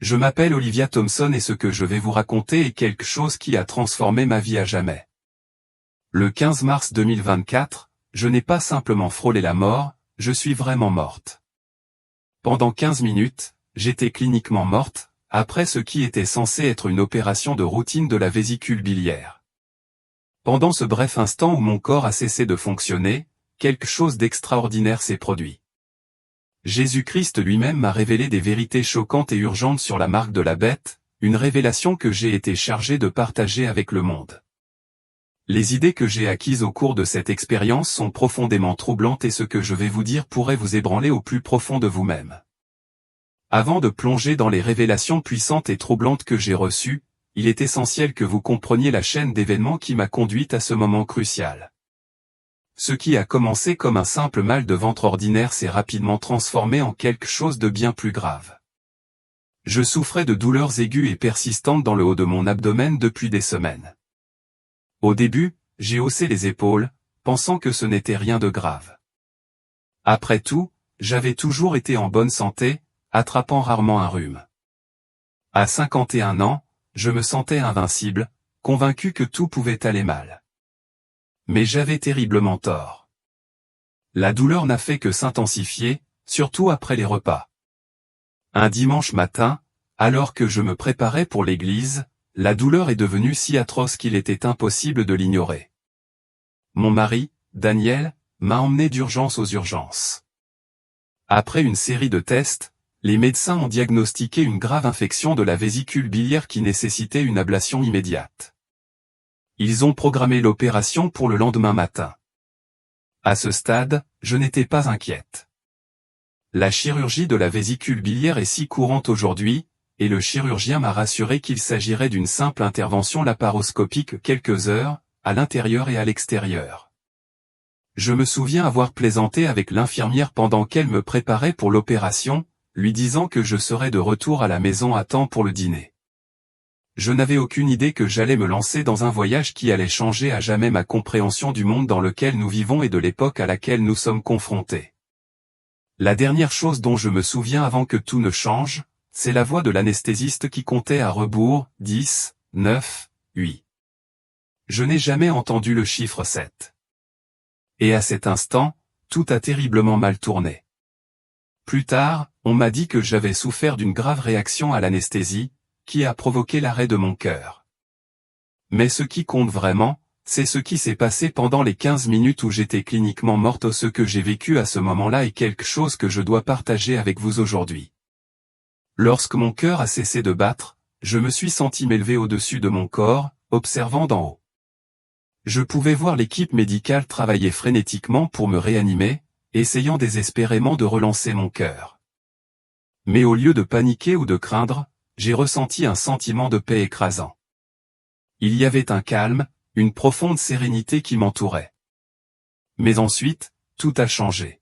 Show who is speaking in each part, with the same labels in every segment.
Speaker 1: Je m'appelle Olivia Thompson et ce que je vais vous raconter est quelque chose qui a transformé ma vie à jamais. Le 15 mars 2024, je n'ai pas simplement frôlé la mort, je suis vraiment morte. Pendant 15 minutes, j'étais cliniquement morte, après ce qui était censé être une opération de routine de la vésicule biliaire. Pendant ce bref instant où mon corps a cessé de fonctionner, quelque chose d'extraordinaire s'est produit. Jésus-Christ lui-même m'a révélé des vérités choquantes et urgentes sur la marque de la bête, une révélation que j'ai été chargé de partager avec le monde. Les idées que j'ai acquises au cours de cette expérience sont profondément troublantes et ce que je vais vous dire pourrait vous ébranler au plus profond de vous-même. Avant de plonger dans les révélations puissantes et troublantes que j'ai reçues, il est essentiel que vous compreniez la chaîne d'événements qui m'a conduite à ce moment crucial. Ce qui a commencé comme un simple mal de ventre ordinaire s'est rapidement transformé en quelque chose de bien plus grave. Je souffrais de douleurs aiguës et persistantes dans le haut de mon abdomen depuis des semaines. Au début, j'ai haussé les épaules, pensant que ce n'était rien de grave. Après tout, j'avais toujours été en bonne santé, attrapant rarement un rhume. À 51 ans, je me sentais invincible, convaincu que tout pouvait aller mal. Mais j'avais terriblement tort. La douleur n'a fait que s'intensifier, surtout après les repas. Un dimanche matin, alors que je me préparais pour l'église, la douleur est devenue si atroce qu'il était impossible de l'ignorer. Mon mari, Daniel, m'a emmené d'urgence aux urgences. Après une série de tests, les médecins ont diagnostiqué une grave infection de la vésicule biliaire qui nécessitait une ablation immédiate. Ils ont programmé l'opération pour le lendemain matin. À ce stade, je n'étais pas inquiète. La chirurgie de la vésicule biliaire est si courante aujourd'hui, et le chirurgien m'a rassuré qu'il s'agirait d'une simple intervention laparoscopique quelques heures, à l'intérieur et à l'extérieur. Je me souviens avoir plaisanté avec l'infirmière pendant qu'elle me préparait pour l'opération, lui disant que je serais de retour à la maison à temps pour le dîner. Je n'avais aucune idée que j'allais me lancer dans un voyage qui allait changer à jamais ma compréhension du monde dans lequel nous vivons et de l'époque à laquelle nous sommes confrontés. La dernière chose dont je me souviens avant que tout ne change, c'est la voix de l'anesthésiste qui comptait à rebours, 10, 9, 8. Je n'ai jamais entendu le chiffre 7. Et à cet instant, tout a terriblement mal tourné. Plus tard, on m'a dit que j'avais souffert d'une grave réaction à l'anesthésie, qui a provoqué l'arrêt de mon cœur. Mais ce qui compte vraiment, c'est ce qui s'est passé pendant les 15 minutes où j'étais cliniquement morte. Ce que j'ai vécu à ce moment-là est quelque chose que je dois partager avec vous aujourd'hui. Lorsque mon cœur a cessé de battre, je me suis senti m'élever au-dessus de mon corps, observant d'en haut. Je pouvais voir l'équipe médicale travailler frénétiquement pour me réanimer, essayant désespérément de relancer mon cœur. Mais au lieu de paniquer ou de craindre, j'ai ressenti un sentiment de paix écrasant. Il y avait un calme, une profonde sérénité qui m'entourait. Mais ensuite, tout a changé.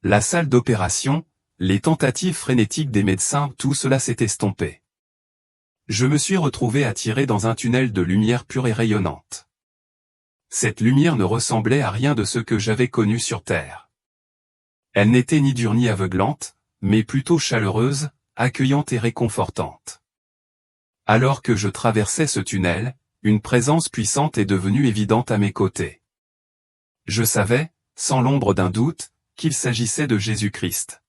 Speaker 1: La salle d'opération, les tentatives frénétiques des médecins, tout cela s'est estompé. Je me suis retrouvé attiré dans un tunnel de lumière pure et rayonnante. Cette lumière ne ressemblait à rien de ce que j'avais connu sur Terre. Elle n'était ni dure ni aveuglante, mais plutôt chaleureuse, accueillante et réconfortante. Alors que je traversais ce tunnel, une présence puissante est devenue évidente à mes côtés. Je savais, sans l'ombre d'un doute, qu'il s'agissait de Jésus-Christ.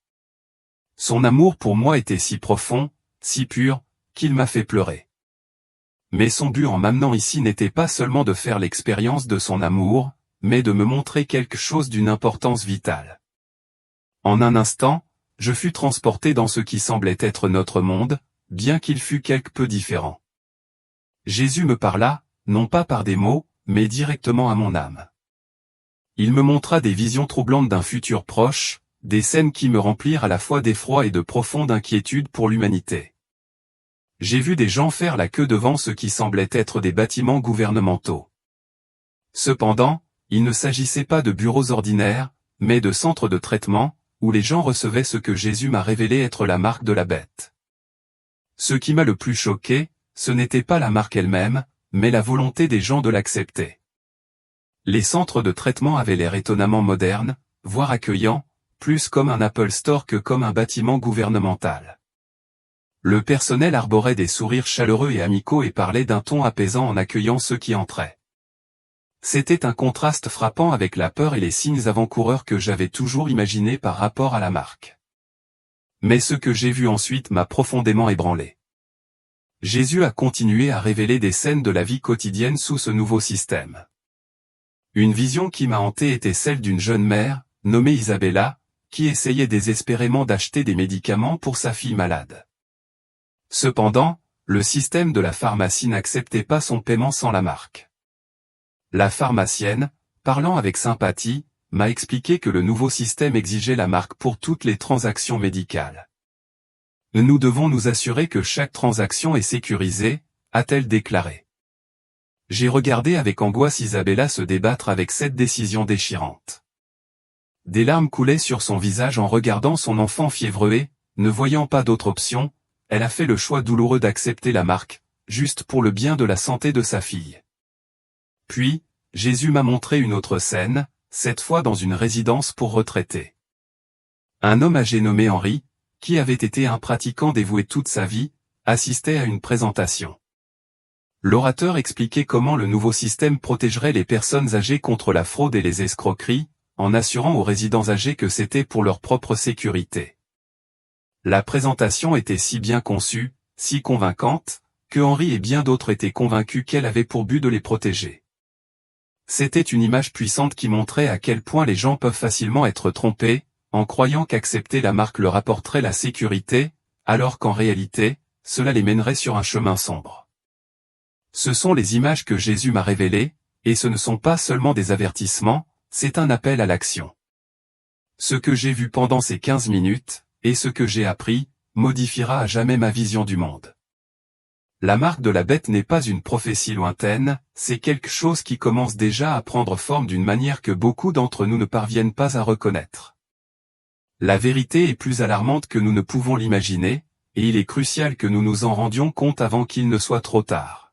Speaker 1: Son amour pour moi était si profond, si pur, qu'il m'a fait pleurer. Mais son but en m'amenant ici n'était pas seulement de faire l'expérience de son amour, mais de me montrer quelque chose d'une importance vitale. En un instant, je fus transporté dans ce qui semblait être notre monde, bien qu'il fût quelque peu différent. Jésus me parla, non pas par des mots, mais directement à mon âme. Il me montra des visions troublantes d'un futur proche, des scènes qui me remplirent à la fois d'effroi et de profonde inquiétude pour l'humanité. J'ai vu des gens faire la queue devant ce qui semblait être des bâtiments gouvernementaux. Cependant, il ne s'agissait pas de bureaux ordinaires, mais de centres de traitement, où les gens recevaient ce que Jésus m'a révélé être la marque de la bête. Ce qui m'a le plus choqué, ce n'était pas la marque elle-même, mais la volonté des gens de l'accepter. Les centres de traitement avaient l'air étonnamment modernes, voire accueillants, plus comme un Apple Store que comme un bâtiment gouvernemental. Le personnel arborait des sourires chaleureux et amicaux et parlait d'un ton apaisant en accueillant ceux qui entraient. C'était un contraste frappant avec la peur et les signes avant-coureurs que j'avais toujours imaginés par rapport à la marque. Mais ce que j'ai vu ensuite m'a profondément ébranlé. Jésus a continué à révéler des scènes de la vie quotidienne sous ce nouveau système. Une vision qui m'a hanté était celle d'une jeune mère, nommée Isabella, qui essayait désespérément d'acheter des médicaments pour sa fille malade. Cependant, le système de la pharmacie n'acceptait pas son paiement sans la marque. La pharmacienne, parlant avec sympathie, m'a expliqué que le nouveau système exigeait la marque pour toutes les transactions médicales. Nous devons nous assurer que chaque transaction est sécurisée, a-t-elle déclaré. J'ai regardé avec angoisse Isabella se débattre avec cette décision déchirante. Des larmes coulaient sur son visage en regardant son enfant fiévreux et, ne voyant pas d'autre option, elle a fait le choix douloureux d'accepter la marque, juste pour le bien de la santé de sa fille. Puis, Jésus m'a montré une autre scène, cette fois dans une résidence pour retraités. Un homme âgé nommé Henri, qui avait été un pratiquant dévoué toute sa vie, assistait à une présentation. L'orateur expliquait comment le nouveau système protégerait les personnes âgées contre la fraude et les escroqueries, en assurant aux résidents âgés que c'était pour leur propre sécurité. La présentation était si bien conçue, si convaincante, que Henri et bien d'autres étaient convaincus qu'elle avait pour but de les protéger. C'était une image puissante qui montrait à quel point les gens peuvent facilement être trompés, en croyant qu'accepter la marque leur apporterait la sécurité, alors qu'en réalité, cela les mènerait sur un chemin sombre. Ce sont les images que Jésus m'a révélées, et ce ne sont pas seulement des avertissements, c'est un appel à l'action. Ce que j'ai vu pendant ces 15 minutes, et ce que j'ai appris, modifiera à jamais ma vision du monde. La marque de la bête n'est pas une prophétie lointaine, c'est quelque chose qui commence déjà à prendre forme d'une manière que beaucoup d'entre nous ne parviennent pas à reconnaître. La vérité est plus alarmante que nous ne pouvons l'imaginer, et il est crucial que nous nous en rendions compte avant qu'il ne soit trop tard.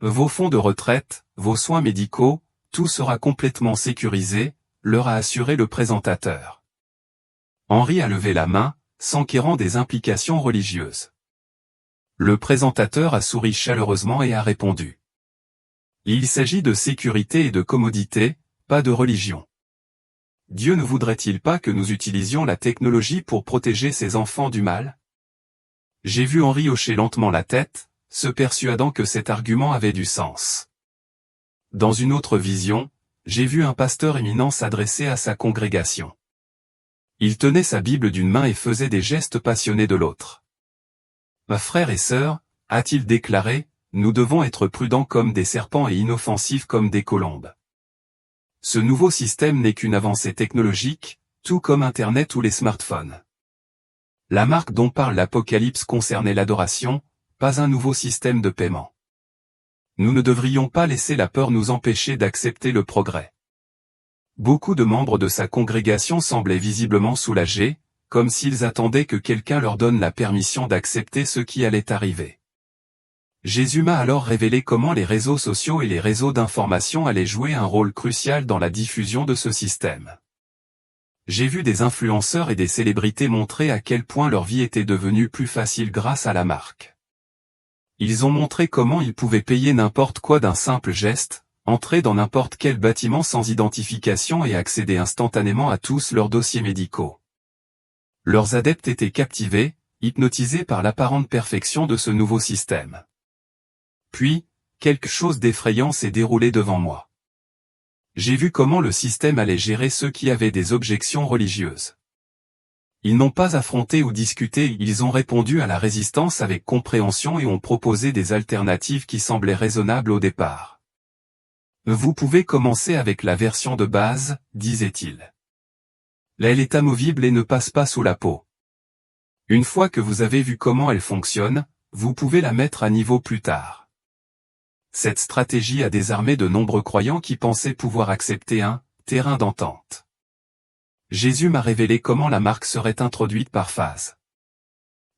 Speaker 1: Vos fonds de retraite, vos soins médicaux, tout sera complètement sécurisé, leur a assuré le présentateur. Henri a levé la main, s'enquérant des implications religieuses. Le présentateur a souri chaleureusement et a répondu. Il s'agit de sécurité et de commodité, pas de religion. Dieu ne voudrait-il pas que nous utilisions la technologie pour protéger ses enfants du mal? J'ai vu Henri hocher lentement la tête, se persuadant que cet argument avait du sens. Dans une autre vision, j'ai vu un pasteur éminent s'adresser à sa congrégation. Il tenait sa Bible d'une main et faisait des gestes passionnés de l'autre. Frères et sœurs, a-t-il déclaré, nous devons être prudents comme des serpents et inoffensifs comme des colombes. Ce nouveau système n'est qu'une avancée technologique, tout comme Internet ou les smartphones. La marque dont parle l'Apocalypse concernait l'adoration, pas un nouveau système de paiement. Nous ne devrions pas laisser la peur nous empêcher d'accepter le progrès. Beaucoup de membres de sa congrégation semblaient visiblement soulagés, comme s'ils attendaient que quelqu'un leur donne la permission d'accepter ce qui allait arriver. Jésus m'a alors révélé comment les réseaux sociaux et les réseaux d'information allaient jouer un rôle crucial dans la diffusion de ce système. J'ai vu des influenceurs et des célébrités montrer à quel point leur vie était devenue plus facile grâce à la marque. Ils ont montré comment ils pouvaient payer n'importe quoi d'un simple geste, entrer dans n'importe quel bâtiment sans identification et accéder instantanément à tous leurs dossiers médicaux. Leurs adeptes étaient captivés, hypnotisés par l'apparente perfection de ce nouveau système. Puis, quelque chose d'effrayant s'est déroulé devant moi. J'ai vu comment le système allait gérer ceux qui avaient des objections religieuses. Ils n'ont pas affronté ou discuté, ils ont répondu à la résistance avec compréhension et ont proposé des alternatives qui semblaient raisonnables au départ. Vous pouvez commencer avec la version de base, disait-il. Elle est amovible et ne passe pas sous la peau. Une fois que vous avez vu comment elle fonctionne, vous pouvez la mettre à niveau plus tard. Cette stratégie a désarmé de nombreux croyants qui pensaient pouvoir accepter un terrain d'entente. Jésus m'a révélé comment la marque serait introduite par phase.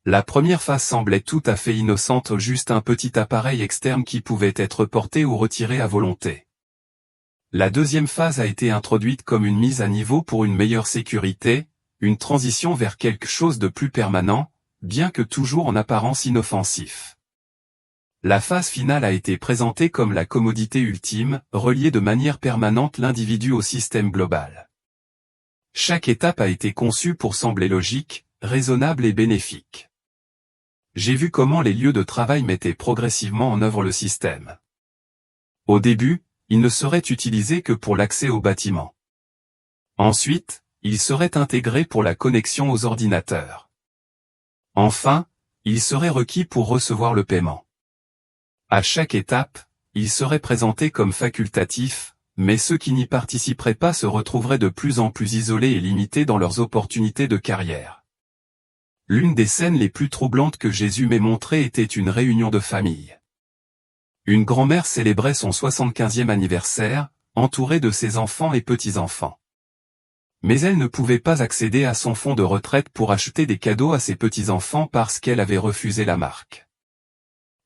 Speaker 1: La première phase semblait tout à fait innocente, juste un petit appareil externe qui pouvait être porté ou retiré à volonté. La deuxième phase a été introduite comme une mise à niveau pour une meilleure sécurité, une transition vers quelque chose de plus permanent, bien que toujours en apparence inoffensif. La phase finale a été présentée comme la commodité ultime, relier de manière permanente l'individu au système global. Chaque étape a été conçue pour sembler logique, raisonnable et bénéfique. J'ai vu comment les lieux de travail mettaient progressivement en œuvre le système. Au début, il ne serait utilisé que pour l'accès au bâtiment. Ensuite, il serait intégré pour la connexion aux ordinateurs. Enfin, il serait requis pour recevoir le paiement. À chaque étape, il serait présenté comme facultatif, mais ceux qui n'y participeraient pas se retrouveraient de plus en plus isolés et limités dans leurs opportunités de carrière. L'une des scènes les plus troublantes que Jésus m'ait montrées était une réunion de famille. Une grand-mère célébrait son 75e anniversaire, entourée de ses enfants et petits-enfants. Mais elle ne pouvait pas accéder à son fonds de retraite pour acheter des cadeaux à ses petits-enfants parce qu'elle avait refusé la marque.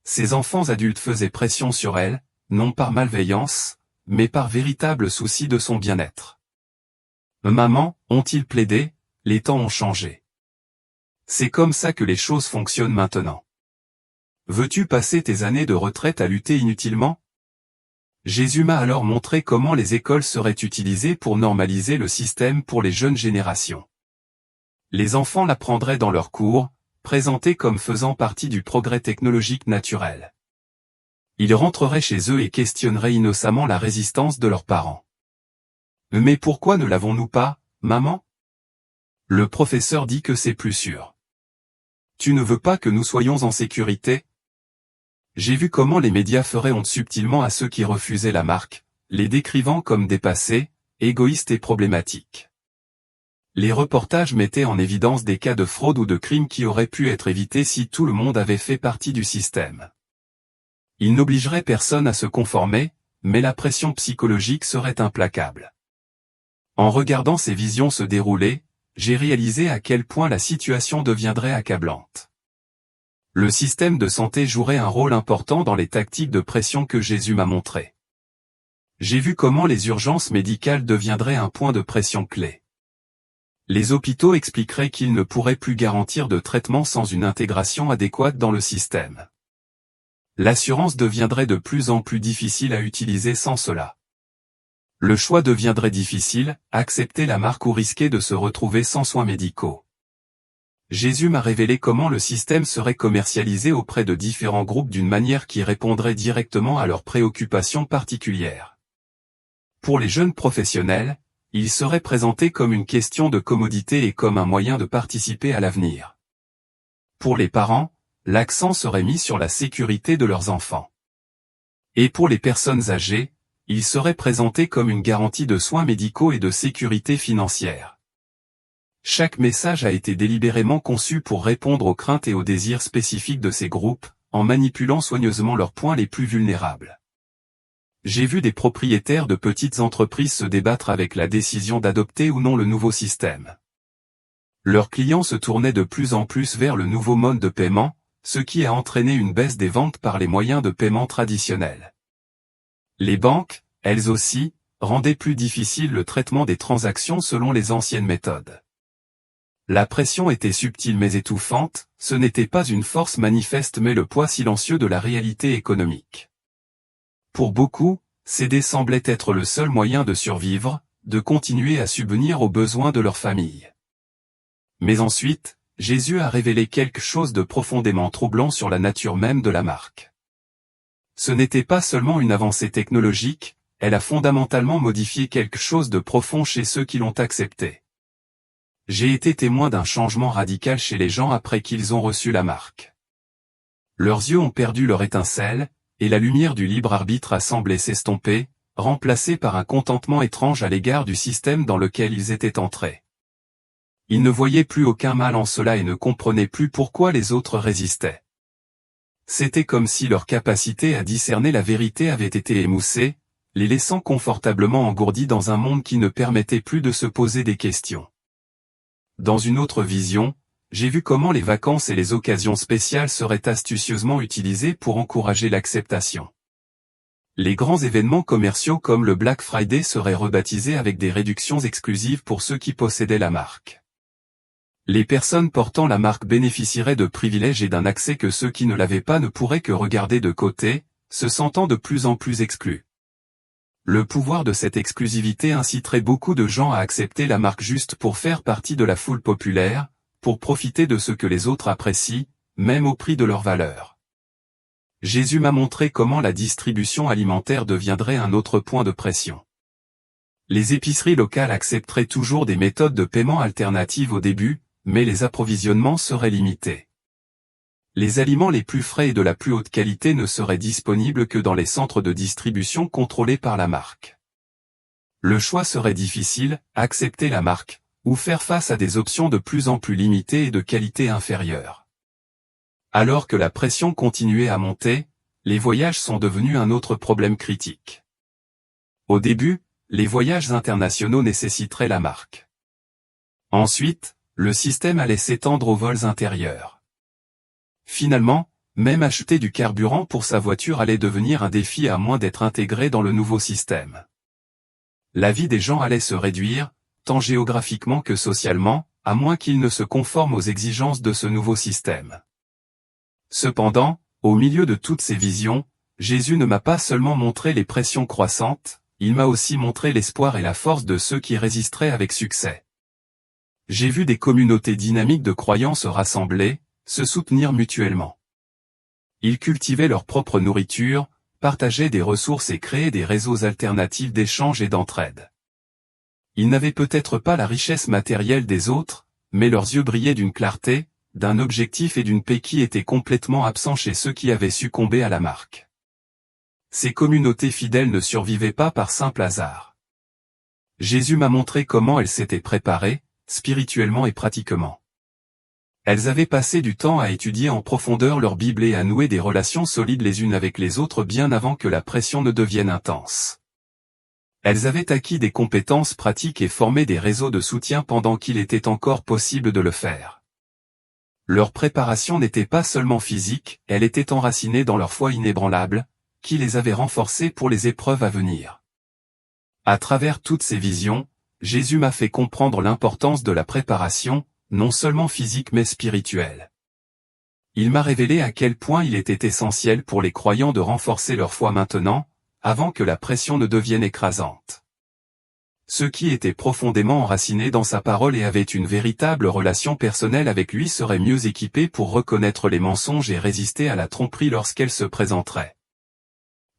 Speaker 1: Ses enfants adultes faisaient pression sur elle, non par malveillance, mais par véritable souci de son bien-être. « Maman, ont-ils plaidé, les temps ont changé. C'est comme ça que les choses fonctionnent maintenant. Veux-tu passer tes années de retraite à lutter inutilement ?» Jésus m'a alors montré comment les écoles seraient utilisées pour normaliser le système pour les jeunes générations. Les enfants l'apprendraient dans leurs cours, présentés comme faisant partie du progrès technologique naturel. Ils rentreraient chez eux et questionneraient innocemment la résistance de leurs parents. « Mais pourquoi ne l'avons-nous pas, maman ?» Le professeur dit que c'est plus sûr. « Tu ne veux pas que nous soyons en sécurité ?» J'ai vu comment les médias feraient honte subtilement à ceux qui refusaient la marque, les décrivant comme dépassés, égoïstes et problématiques. Les reportages mettaient en évidence des cas de fraude ou de crimes qui auraient pu être évités si tout le monde avait fait partie du système. Ils n'obligeraient personne à se conformer, mais la pression psychologique serait implacable. En regardant ces visions se dérouler, j'ai réalisé à quel point la situation deviendrait accablante. Le système de santé jouerait un rôle important dans les tactiques de pression que Jésus m'a montrées. J'ai vu comment les urgences médicales deviendraient un point de pression clé. Les hôpitaux expliqueraient qu'ils ne pourraient plus garantir de traitement sans une intégration adéquate dans le système. L'assurance deviendrait de plus en plus difficile à utiliser sans cela. Le choix deviendrait difficile, accepter la marque ou risquer de se retrouver sans soins médicaux. Jésus m'a révélé comment le système serait commercialisé auprès de différents groupes d'une manière qui répondrait directement à leurs préoccupations particulières. Pour les jeunes professionnels, il serait présenté comme une question de commodité et comme un moyen de participer à l'avenir. Pour les parents, l'accent serait mis sur la sécurité de leurs enfants. Et pour les personnes âgées, il serait présenté comme une garantie de soins médicaux et de sécurité financière. Chaque message a été délibérément conçu pour répondre aux craintes et aux désirs spécifiques de ces groupes, en manipulant soigneusement leurs points les plus vulnérables. J'ai vu des propriétaires de petites entreprises se débattre avec la décision d'adopter ou non le nouveau système. Leurs clients se tournaient de plus en plus vers le nouveau mode de paiement, ce qui a entraîné une baisse des ventes par les moyens de paiement traditionnels. Les banques, elles aussi, rendaient plus difficile le traitement des transactions selon les anciennes méthodes. La pression était subtile mais étouffante, ce n'était pas une force manifeste mais le poids silencieux de la réalité économique. Pour beaucoup, céder semblait être le seul moyen de survivre, de continuer à subvenir aux besoins de leur famille. Mais ensuite, Jésus a révélé quelque chose de profondément troublant sur la nature même de la marque. Ce n'était pas seulement une avancée technologique, elle a fondamentalement modifié quelque chose de profond chez ceux qui l'ont acceptée. J'ai été témoin d'un changement radical chez les gens après qu'ils ont reçu la marque. Leurs yeux ont perdu leur étincelle, et la lumière du libre arbitre a semblé s'estomper, remplacée par un contentement étrange à l'égard du système dans lequel ils étaient entrés. Ils ne voyaient plus aucun mal en cela et ne comprenaient plus pourquoi les autres résistaient. C'était comme si leur capacité à discerner la vérité avait été émoussée, les laissant confortablement engourdis dans un monde qui ne permettait plus de se poser des questions. Dans une autre vision, j'ai vu comment les vacances et les occasions spéciales seraient astucieusement utilisées pour encourager l'acceptation. Les grands événements commerciaux comme le Black Friday seraient rebaptisés avec des réductions exclusives pour ceux qui possédaient la marque. Les personnes portant la marque bénéficieraient de privilèges et d'un accès que ceux qui ne l'avaient pas ne pourraient que regarder de côté, se sentant de plus en plus exclus. Le pouvoir de cette exclusivité inciterait beaucoup de gens à accepter la marque juste pour faire partie de la foule populaire, pour profiter de ce que les autres apprécient, même au prix de leur valeur. Jésus m'a montré comment la distribution alimentaire deviendrait un autre point de pression. Les épiceries locales accepteraient toujours des méthodes de paiement alternatives au début, mais les approvisionnements seraient limités. Les aliments les plus frais et de la plus haute qualité ne seraient disponibles que dans les centres de distribution contrôlés par la marque. Le choix serait difficile, accepter la marque, ou faire face à des options de plus en plus limitées et de qualité inférieure. Alors que la pression continuait à monter, les voyages sont devenus un autre problème critique. Au début, les voyages internationaux nécessiteraient la marque. Ensuite, le système allait s'étendre aux vols intérieurs. Finalement, même acheter du carburant pour sa voiture allait devenir un défi à moins d'être intégré dans le nouveau système. La vie des gens allait se réduire, tant géographiquement que socialement, à moins qu'ils ne se conforment aux exigences de ce nouveau système. Cependant, au milieu de toutes ces visions, Jésus ne m'a pas seulement montré les pressions croissantes, il m'a aussi montré l'espoir et la force de ceux qui résisteraient avec succès. J'ai vu des communautés dynamiques de croyants se rassembler, se soutenir mutuellement. Ils cultivaient leur propre nourriture, partageaient des ressources et créaient des réseaux alternatifs d'échange et d'entraide. Ils n'avaient peut-être pas la richesse matérielle des autres, mais leurs yeux brillaient d'une clarté, d'un objectif et d'une paix qui étaient complètement absents chez ceux qui avaient succombé à la marque. Ces communautés fidèles ne survivaient pas par simple hasard. Jésus m'a montré comment elles s'étaient préparées, spirituellement et pratiquement. Elles avaient passé du temps à étudier en profondeur leur Bible et à nouer des relations solides les unes avec les autres bien avant que la pression ne devienne intense. Elles avaient acquis des compétences pratiques et formé des réseaux de soutien pendant qu'il était encore possible de le faire. Leur préparation n'était pas seulement physique, elle était enracinée dans leur foi inébranlable, qui les avait renforcés pour les épreuves à venir. À travers toutes ces visions, Jésus m'a fait comprendre l'importance de la préparation, non seulement physique mais spirituelle. Il m'a révélé à quel point il était essentiel pour les croyants de renforcer leur foi maintenant, avant que la pression ne devienne écrasante. Ceux qui étaient profondément enracinés dans sa parole et avaient une véritable relation personnelle avec lui seraient mieux équipés pour reconnaître les mensonges et résister à la tromperie lorsqu'elle se présenterait.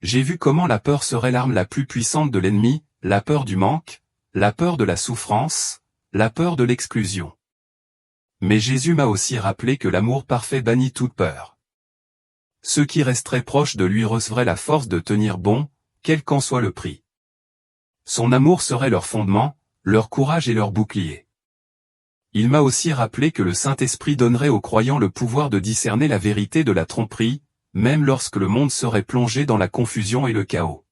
Speaker 1: J'ai vu comment la peur serait l'arme la plus puissante de l'ennemi, la peur du manque, la peur de la souffrance, la peur de l'exclusion. Mais Jésus m'a aussi rappelé que l'amour parfait bannit toute peur. Ceux qui resteraient proches de lui recevraient la force de tenir bon, quel qu'en soit le prix. Son amour serait leur fondement, leur courage et leur bouclier. Il m'a aussi rappelé que le Saint-Esprit donnerait aux croyants le pouvoir de discerner la vérité de la tromperie, même lorsque le monde serait plongé dans la confusion et le chaos.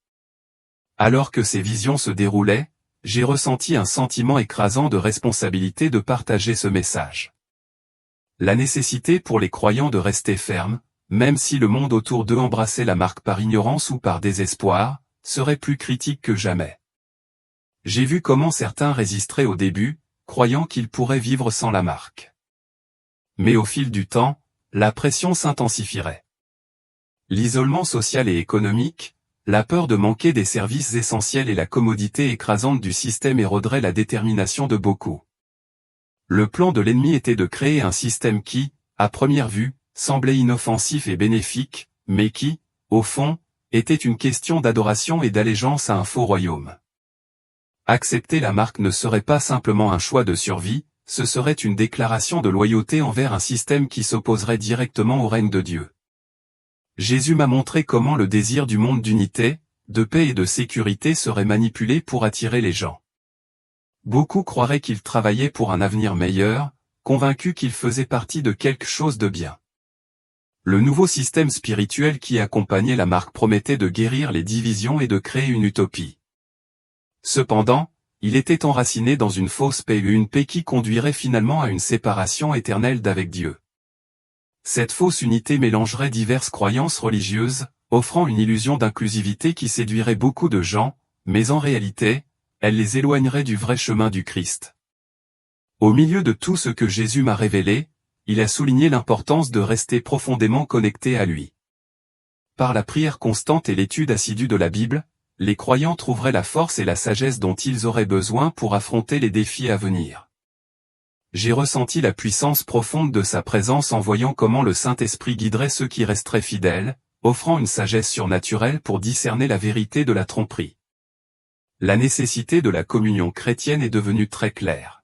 Speaker 1: Alors que ces visions se déroulaient, j'ai ressenti un sentiment écrasant de responsabilité de partager ce message. La nécessité pour les croyants de rester fermes, même si le monde autour d'eux embrassait la marque par ignorance ou par désespoir, serait plus critique que jamais. J'ai vu comment certains résisteraient au début, croyant qu'ils pourraient vivre sans la marque. Mais au fil du temps, la pression s'intensifierait. L'isolement social et économique, la peur de manquer des services essentiels et la commodité écrasante du système éroderaient la détermination de beaucoup. Le plan de l'ennemi était de créer un système qui, à première vue, semblait inoffensif et bénéfique, mais qui, au fond, était une question d'adoration et d'allégeance à un faux royaume. Accepter la marque ne serait pas simplement un choix de survie, ce serait une déclaration de loyauté envers un système qui s'opposerait directement au règne de Dieu. Jésus m'a montré comment le désir du monde d'unité, de paix et de sécurité serait manipulé pour attirer les gens. Beaucoup croiraient qu'ils travaillaient pour un avenir meilleur, convaincus qu'ils faisaient partie de quelque chose de bien. Le nouveau système spirituel qui accompagnait la marque promettait de guérir les divisions et de créer une utopie. Cependant, il était enraciné dans une fausse paix et une paix qui conduirait finalement à une séparation éternelle d'avec Dieu. Cette fausse unité mélangerait diverses croyances religieuses, offrant une illusion d'inclusivité qui séduirait beaucoup de gens, mais en réalité, elle les éloignerait du vrai chemin du Christ. Au milieu de tout ce que Jésus m'a révélé, il a souligné l'importance de rester profondément connecté à lui. Par la prière constante et l'étude assidue de la Bible, les croyants trouveraient la force et la sagesse dont ils auraient besoin pour affronter les défis à venir. J'ai ressenti la puissance profonde de sa présence en voyant comment le Saint-Esprit guiderait ceux qui resteraient fidèles, offrant une sagesse surnaturelle pour discerner la vérité de la tromperie. La nécessité de la communion chrétienne est devenue très claire.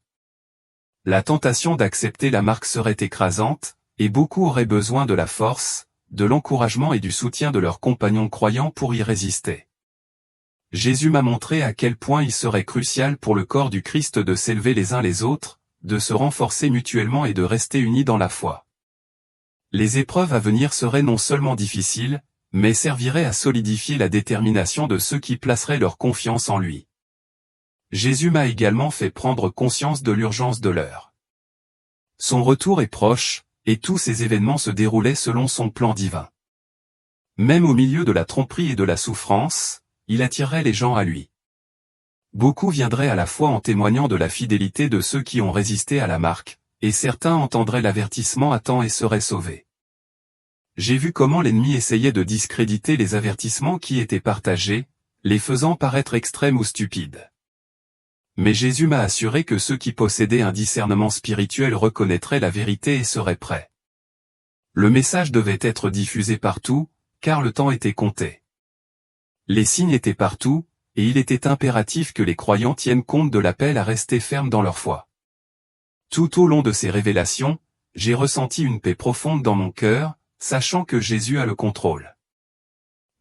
Speaker 1: La tentation d'accepter la marque serait écrasante, et beaucoup auraient besoin de la force, de l'encouragement et du soutien de leurs compagnons croyants pour y résister. Jésus m'a montré à quel point il serait crucial pour le corps du Christ de s'élever les uns les autres, de se renforcer mutuellement et de rester unis dans la foi. Les épreuves à venir seraient non seulement difficiles, mais serviraient à solidifier la détermination de ceux qui placeraient leur confiance en lui. Jésus m'a également fait prendre conscience de l'urgence de l'heure. Son retour est proche, et tous ces événements se déroulaient selon son plan divin. Même au milieu de la tromperie et de la souffrance, il attirerait les gens à lui. Beaucoup viendraient à la foi en témoignant de la fidélité de ceux qui ont résisté à la marque, et certains entendraient l'avertissement à temps et seraient sauvés. J'ai vu comment l'ennemi essayait de discréditer les avertissements qui étaient partagés, les faisant paraître extrêmes ou stupides. Mais Jésus m'a assuré que ceux qui possédaient un discernement spirituel reconnaîtraient la vérité et seraient prêts. Le message devait être diffusé partout, car le temps était compté. Les signes étaient partout, et il était impératif que les croyants tiennent compte de l'appel à rester fermes dans leur foi. Tout au long de ces révélations, j'ai ressenti une paix profonde dans mon cœur, sachant que Jésus a le contrôle.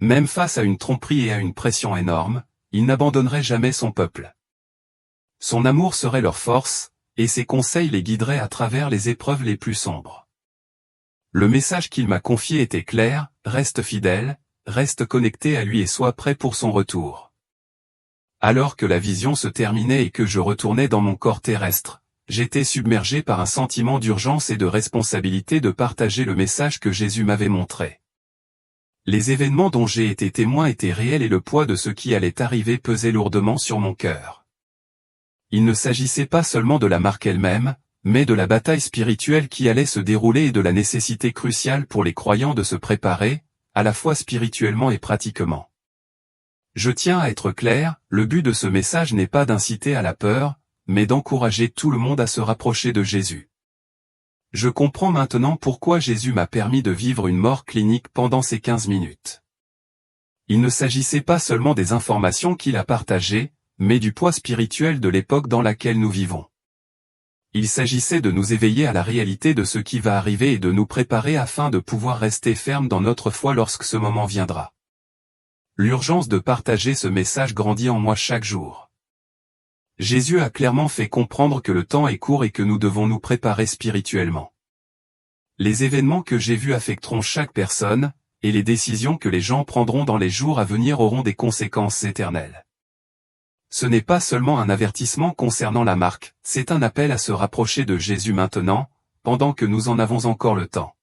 Speaker 1: Même face à une tromperie et à une pression énorme, il n'abandonnerait jamais son peuple. Son amour serait leur force, et ses conseils les guideraient à travers les épreuves les plus sombres. Le message qu'il m'a confié était clair: reste fidèle, reste connecté à lui et sois prêt pour son retour. Alors que la vision se terminait et que je retournais dans mon corps terrestre, j'étais submergé par un sentiment d'urgence et de responsabilité de partager le message que Jésus m'avait montré. Les événements dont j'ai été témoin étaient réels et le poids de ce qui allait arriver pesait lourdement sur mon cœur. Il ne s'agissait pas seulement de la marque elle-même, mais de la bataille spirituelle qui allait se dérouler et de la nécessité cruciale pour les croyants de se préparer, à la fois spirituellement et pratiquement. Je tiens à être clair, le but de ce message n'est pas d'inciter à la peur, mais d'encourager tout le monde à se rapprocher de Jésus. Je comprends maintenant pourquoi Jésus m'a permis de vivre une mort clinique pendant ces 15 minutes. Il ne s'agissait pas seulement des informations qu'il a partagées, mais du poids spirituel de l'époque dans laquelle nous vivons. Il s'agissait de nous éveiller à la réalité de ce qui va arriver et de nous préparer afin de pouvoir rester fermes dans notre foi lorsque ce moment viendra. L'urgence de partager ce message grandit en moi chaque jour. Jésus a clairement fait comprendre que le temps est court et que nous devons nous préparer spirituellement. Les événements que j'ai vus affecteront chaque personne, et les décisions que les gens prendront dans les jours à venir auront des conséquences éternelles. Ce n'est pas seulement un avertissement concernant la marque, c'est un appel à se rapprocher de Jésus maintenant, pendant que nous en avons encore le temps.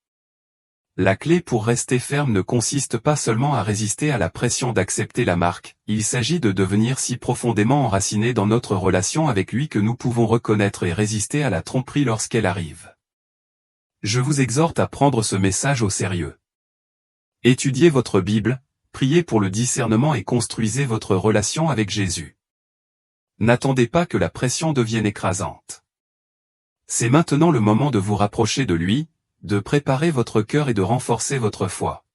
Speaker 1: La clé pour rester ferme ne consiste pas seulement à résister à la pression d'accepter la marque, il s'agit de devenir si profondément enraciné dans notre relation avec lui que nous pouvons reconnaître et résister à la tromperie lorsqu'elle arrive. Je vous exhorte à prendre ce message au sérieux. Étudiez votre Bible, priez pour le discernement et construisez votre relation avec Jésus. N'attendez pas que la pression devienne écrasante. C'est maintenant le moment de vous rapprocher de lui, de préparer votre cœur et de renforcer votre foi.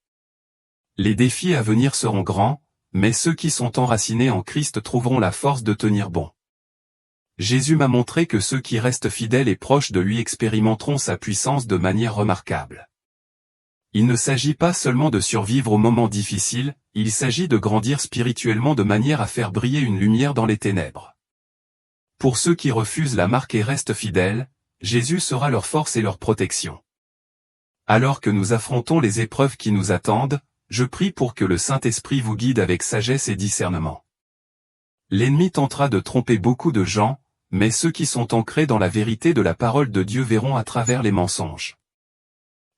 Speaker 1: Les défis à venir seront grands, mais ceux qui sont enracinés en Christ trouveront la force de tenir bon. Jésus m'a montré que ceux qui restent fidèles et proches de lui expérimenteront sa puissance de manière remarquable. Il ne s'agit pas seulement de survivre aux moments difficiles, il s'agit de grandir spirituellement de manière à faire briller une lumière dans les ténèbres. Pour ceux qui refusent la marque et restent fidèles, Jésus sera leur force et leur protection. Alors que nous affrontons les épreuves qui nous attendent, je prie pour que le Saint-Esprit vous guide avec sagesse et discernement. L'ennemi tentera de tromper beaucoup de gens, mais ceux qui sont ancrés dans la vérité de la parole de Dieu verront à travers les mensonges.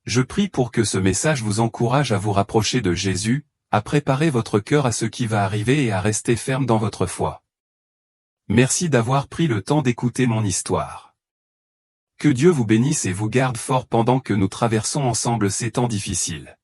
Speaker 1: Je prie pour que ce message vous encourage à vous rapprocher de Jésus, à préparer votre cœur à ce qui va arriver et à rester ferme dans votre foi. Merci d'avoir pris le temps d'écouter mon histoire. Que Dieu vous bénisse et vous garde fort pendant que nous traversons ensemble ces temps difficiles.